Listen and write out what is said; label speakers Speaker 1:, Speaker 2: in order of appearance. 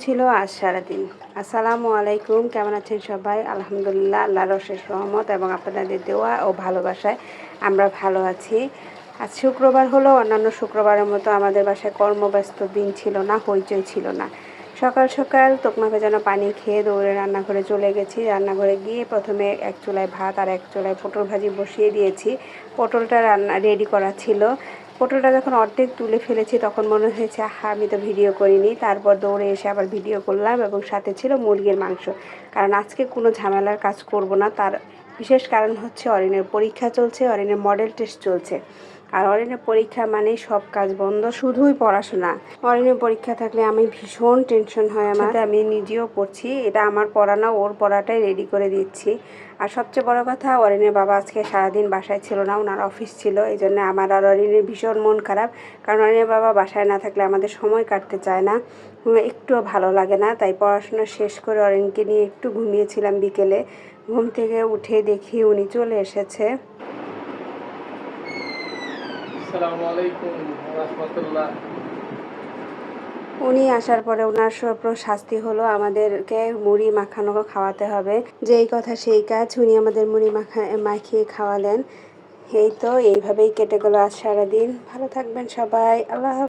Speaker 1: ছিল আজ সারাদিন। আসসালামু আলাইকুম, কেমন আছেন সবাই? আলহামদুলিল্লাহ, আল্লাহর অশেষ রহমত এবং আপনাদের দোয়া ও ভালোবাসায় আমরা ভালো আছি। আজ শুক্রবার হলো, অন্যান্য শুক্রবারের মতো আমাদের বাসায় কর্মব্যস্ত দিন ছিল না, হইচই ছিল না। সকাল সকাল তোকমা ভেজানো পানি খেয়ে দৌড়ে রান্নাঘরে চলে গেছি। রান্নাঘরে গিয়ে প্রথমে এক চুলায় ভাত আর এক চুলায় পটল ভাজি বসিয়ে দিয়েছি। পটলটা রান্না রেডি করা ছিল। পটলটা যখন অর্ধেক তুলে ফেলেছি তখন মনে হয়েছে আমি তো ভিডিও করিনি। তারপর দৌড়ে এসে আবার ভিডিও করলাম এবং সাথে ছিল মুরগির মাংস। কারণ আজকে কোনো ঝামেলার কাজ করব না। তার বিশেষ কারণ হচ্ছে অরিনের পরীক্ষা চলছে, অরিনের মডেল টেস্ট চলছে। আর অরিনের পরীক্ষা মানে সব কাজ বন্ধ, শুধুই পড়াশোনা। অরিনের পরীক্ষা থাকলে আমি ভীষণ টেনশন হয় আমার। আমি নিজেও পড়ছি, এটা আমার পড়া না, ওর পড়াটাই রেডি করে দিচ্ছি। আর সবচেয়ে বড় কথা, অরিনের বাবা আজকে সারাদিন বাসায় ছিল না, ওনার অফিস ছিল। এই জন্য আমার আর অরিনের ভীষণ মন খারাপ। কারণ অরিনের বাবা বাসায় না থাকলে আমাদের সময় কাটতে চায় না, একটুও ভালো লাগে না। তাই পড়াশোনা শেষ করে অরিনকে নিয়ে একটু ঘুমিয়েছিলাম বিকেলে। ঘুম থেকে উঠে দেখি উনি চলে এসেছে।
Speaker 2: আসসালামু আলাইকুম ওয়া রাহমাতুল্লাহ।
Speaker 1: উনি আসার পরে ওনার শাস্তি হলো আমাদেরকে মুড়ি মাখানো খাওয়াতে হবে। যেই কথা সেই কাজ, উনি আমাদের মুড়ি মাখিয়ে খাওয়ালেন। এই তো এইভাবেই কেটে গেল আজ সারাদিন। ভালো থাকবেন সবাই, আল্লাহ হাফেজ।